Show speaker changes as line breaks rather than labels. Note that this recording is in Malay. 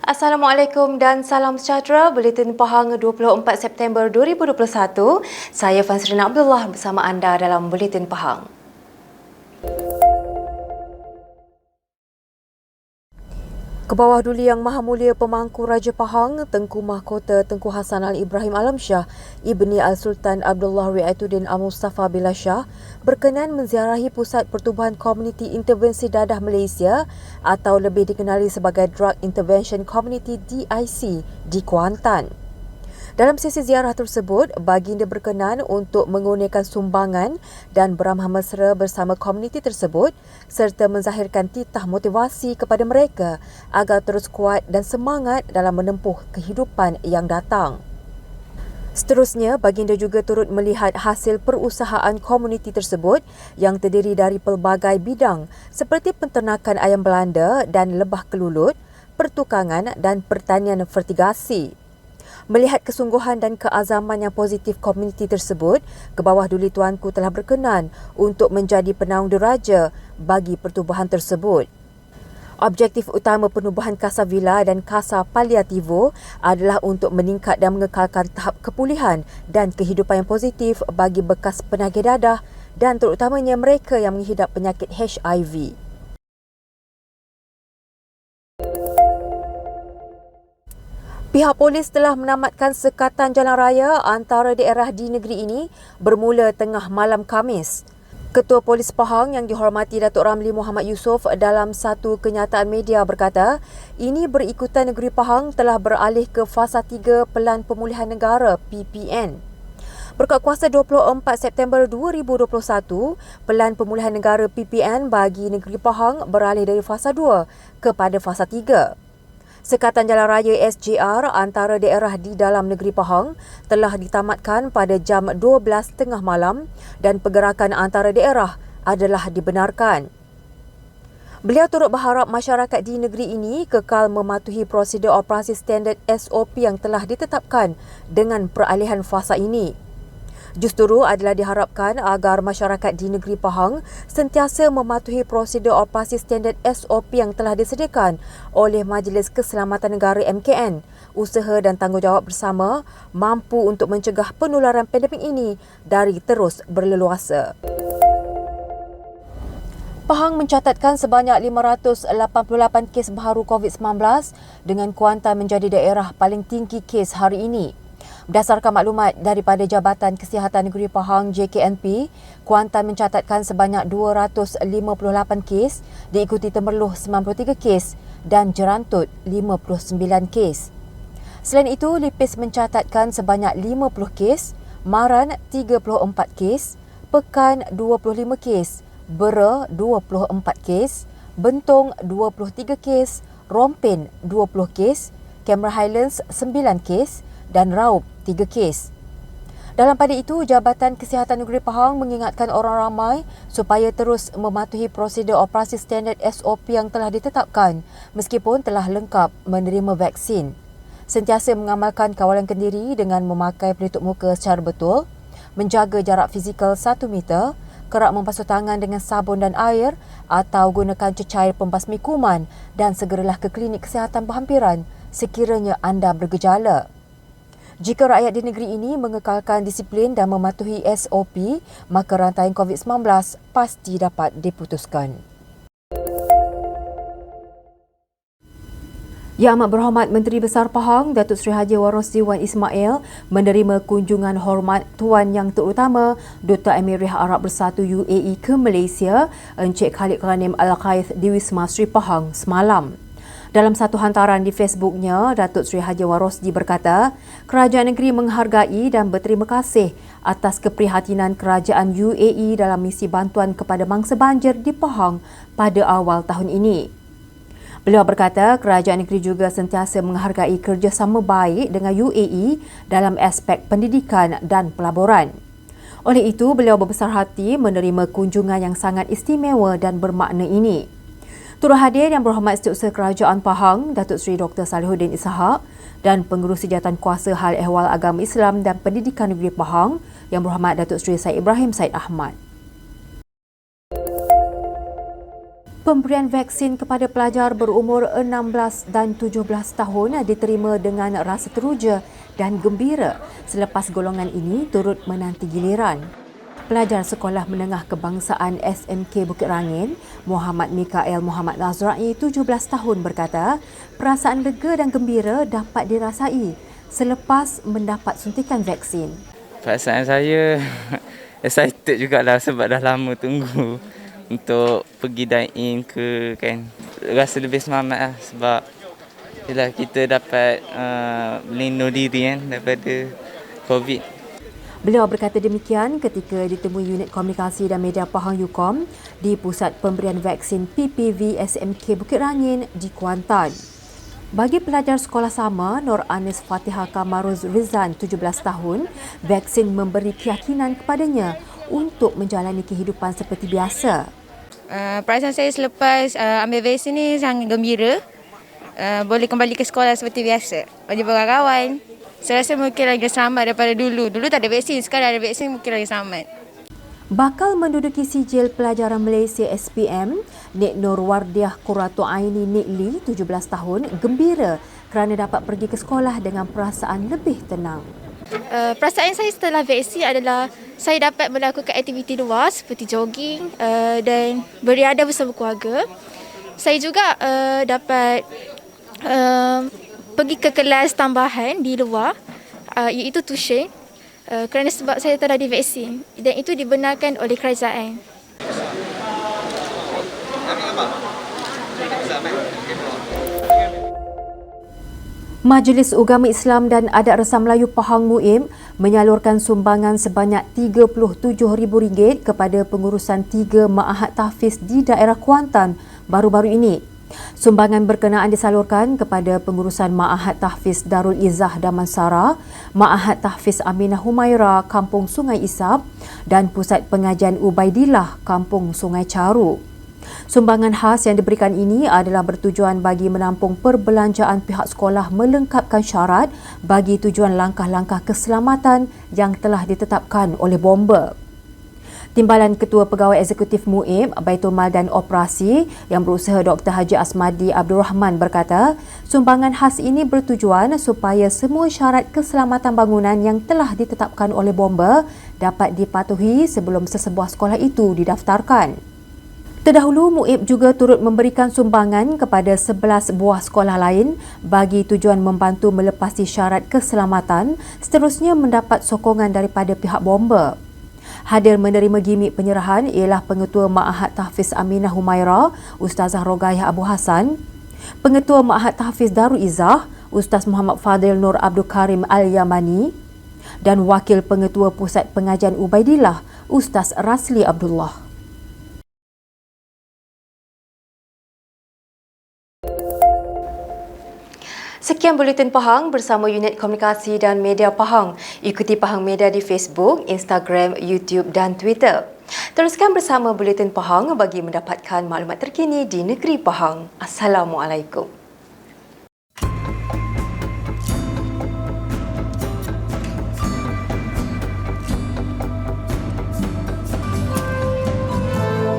Assalamualaikum dan salam sejahtera. Buletin Pahang 24 September 2021. Saya Fansrina Abdullah bersama anda dalam Buletin Pahang. Kebawah Duli Yang Maha Mulia Pemangku Raja Pahang, Tengku Mahkota Tengku Hassan Al-Ibrahim Alamsyah, Ibni Al-Sultan Abdullah Ri'atuddin Al-Mustafa Billah Shah berkenan menziarahi Pusat Pertubuhan Komuniti Intervensi Dadah Malaysia atau lebih dikenali sebagai Drug Intervention Community DIC di Kuantan. Dalam sesi ziarah tersebut, baginda berkenan untuk mengurniakan sumbangan dan beramah mesra bersama komuniti tersebut serta menzahirkan titah motivasi kepada mereka agar terus kuat dan semangat dalam menempuh kehidupan yang datang. Seterusnya, baginda juga turut melihat hasil perusahaan komuniti tersebut yang terdiri dari pelbagai bidang seperti penternakan ayam Belanda dan lebah kelulut, pertukangan dan pertanian fertigasi. Melihat kesungguhan dan keazaman yang positif komuniti tersebut, Kebawah Duli Tuanku telah berkenan untuk menjadi penaung diraja bagi pertubuhan tersebut. Objektif utama penubuhan Casa Villa dan Casa Paliativo adalah untuk meningkat dan mengekalkan tahap kepulihan dan kehidupan yang positif bagi bekas penagih dadah dan terutamanya mereka yang menghidap penyakit HIV. Pihak polis telah menamatkan sekatan jalan raya antara daerah di negeri ini bermula tengah malam Khamis. Ketua Polis Pahang yang dihormati Datuk Ramli Muhammad Yusof dalam satu kenyataan media berkata, ini berikutan negeri Pahang telah beralih ke fasa 3 Pelan Pemulihan Negara PPN. Berkat kuasa 24 September 2021, Pelan Pemulihan Negara PPN bagi negeri Pahang beralih dari fasa 2 kepada fasa 3. Sekatan Jalan Raya SJR antara daerah di dalam negeri Pahang telah ditamatkan pada jam 12.30 malam dan pergerakan antara daerah adalah dibenarkan. Beliau turut berharap masyarakat di negeri ini kekal mematuhi prosedur operasi standard SOP yang telah ditetapkan dengan peralihan fasa ini. Justru adalah diharapkan agar masyarakat di negeri Pahang sentiasa mematuhi prosedur operasi standard SOP yang telah disediakan oleh Majlis Keselamatan Negara MKN. Usaha dan tanggungjawab bersama mampu untuk mencegah penularan pandemik ini dari terus berleluasa. Pahang mencatatkan sebanyak 588 kes baru COVID-19 dengan Kuantan menjadi daerah paling tinggi kes hari ini. Berdasarkan maklumat daripada Jabatan Kesihatan Negeri Pahang JKNP, Kuantan mencatatkan sebanyak 258 kes, diikuti Temerloh 93 kes dan Jerantut 59 kes. Selain itu, Lipis mencatatkan sebanyak 50 kes, Maran 34 kes, Pekan 25 kes, Bera 24 kes, Bentong 23 kes, Rompin 20 kes, Cameron Highlands 9 kes dan Raub 3 kes. Dalam pada itu, Jabatan Kesihatan Negeri Pahang mengingatkan orang ramai supaya terus mematuhi prosedur operasi standard SOP yang telah ditetapkan meskipun telah lengkap menerima vaksin. Sentiasa mengamalkan kawalan kendiri dengan memakai pelitup muka secara betul, menjaga jarak fizikal 1 meter, kerap membasuh tangan dengan sabun dan air atau gunakan cecair pembasmi kuman dan segeralah ke klinik kesihatan berhampiran sekiranya anda bergejala. Jika rakyat di negeri ini mengekalkan disiplin dan mematuhi SOP, maka rantaian COVID-19 pasti dapat diputuskan. Yang Amat Berhormat Menteri Besar Pahang, Datuk Seri Haji Warosdi Wan Ismail menerima kunjungan hormat Tuan Yang Terutama Dr. Emirah Arab Bersatu UAE ke Malaysia, Encik Khalid Ghanim Al-Qaith di Wisma Sri Pahang semalam. Dalam satu hantaran di Facebooknya, Datuk Seri Haji Warosdi berkata, kerajaan negeri menghargai dan berterima kasih atas keprihatinan kerajaan UAE dalam misi bantuan kepada mangsa banjir di Pahang pada awal tahun ini. Beliau berkata, kerajaan negeri juga sentiasa menghargai kerjasama baik dengan UAE dalam aspek pendidikan dan pelaburan. Oleh itu, beliau berbesar hati menerima kunjungan yang sangat istimewa dan bermakna ini. Turut hadir Yang Berhormat Setiausaha Kerajaan Pahang, Datuk Seri Dr. Salihuddin Ishak dan Pengerusi Jawatan Kuasa Hal Ehwal Agama Islam dan Pendidikan Negeri Pahang, Yang Berhormat Datuk Seri Said Ibrahim Said Ahmad. Pemberian vaksin kepada pelajar berumur 16 dan 17 tahun diterima dengan rasa teruja dan gembira selepas golongan ini turut menanti giliran. Pelajar Sekolah Menengah Kebangsaan SMK Bukit Rangin, Muhammad Mikael Muhammad Nazrai, 17 tahun berkata, perasaan lega dan gembira dapat dirasai selepas mendapat suntikan vaksin.
Perasaan saya excited jugalah sebab dah lama tunggu untuk pergi dine-in ke kan. Rasa lebih semangat lah sebab yelah, kita dapat melindungi diri kan daripada COVID.
Beliau berkata demikian ketika ditemui unit komunikasi dan media Pahang UKOM di Pusat Pemberian Vaksin PPV SMK Bukit Rangin di Kuantan. Bagi pelajar sekolah sama, Nur Anis Fatihah Kamaruz Rizan, 17 tahun, vaksin memberi keyakinan kepadanya untuk menjalani kehidupan seperti biasa.
Perasaan saya selepas ambil vaksin ni sangat gembira. Boleh kembali ke sekolah seperti biasa. Berjumpa kawan-kawan. Saya rasa mungkin lagi selamat daripada dulu. Dulu tak ada vaksin, sekarang ada vaksin mungkin lagi selamat.
Bakal menduduki sijil pelajaran Malaysia SPM, Nik Nur Wardiah Qurratu Aini Nik Lee, 17 tahun, gembira kerana dapat pergi ke sekolah dengan perasaan lebih tenang.
Perasaan saya setelah vaksin adalah saya dapat melakukan aktiviti luar seperti jogging dan beriadah bersama keluarga. Saya juga dapat pergi ke kelas tambahan di luar, iaitu tuition, kerana sebab saya telah divaksin dan itu dibenarkan oleh kerajaan.
Majlis Ugama Islam dan Adat Resam Melayu Pahang MUIM menyalurkan sumbangan sebanyak RM37,000 kepada pengurusan 3 Ma'had Tahfiz di daerah Kuantan baru-baru ini. Sumbangan berkenaan disalurkan kepada pengurusan Ma'had Tahfiz Darul Izzah Damansara, Ma'had Tahfiz Aminah Humaira, Kampung Sungai Isap dan Pusat Pengajian Ubaidillah, Kampung Sungai Caru. Sumbangan khas yang diberikan ini adalah bertujuan bagi menampung perbelanjaan pihak sekolah melengkapkan syarat bagi tujuan langkah-langkah keselamatan yang telah ditetapkan oleh bomba. Timbalan Ketua Pegawai Eksekutif MUIM, Baitul Mal dan Operasi yang berusaha Dr. Haji Asmadi Abdul Rahman berkata, sumbangan khas ini bertujuan supaya semua syarat keselamatan bangunan yang telah ditetapkan oleh bomba dapat dipatuhi sebelum sesebuah sekolah itu didaftarkan. Terdahulu, MUIB juga turut memberikan sumbangan kepada 11 buah sekolah lain bagi tujuan membantu melepasi syarat keselamatan, seterusnya mendapat sokongan daripada pihak bomba. Hadir menerima gimik penyerahan ialah Pengetua Ma'had Tahfiz Aminah Humaira, Ustazah Rogayah Abu Hassan, Pengetua Ma'had Tahfiz Darul Izzah, Ustaz Muhammad Fadil Nur Abdul Karim Al-Yamani dan Wakil Pengetua Pusat Pengajian Ubaidillah, Ustaz Rasli Abdullah. Sekian Buletin Pahang bersama Unit Komunikasi dan Media Pahang. Ikuti Pahang Media di Facebook, Instagram, YouTube dan Twitter. Teruskan bersama Buletin Pahang bagi mendapatkan maklumat terkini di negeri Pahang. Assalamualaikum.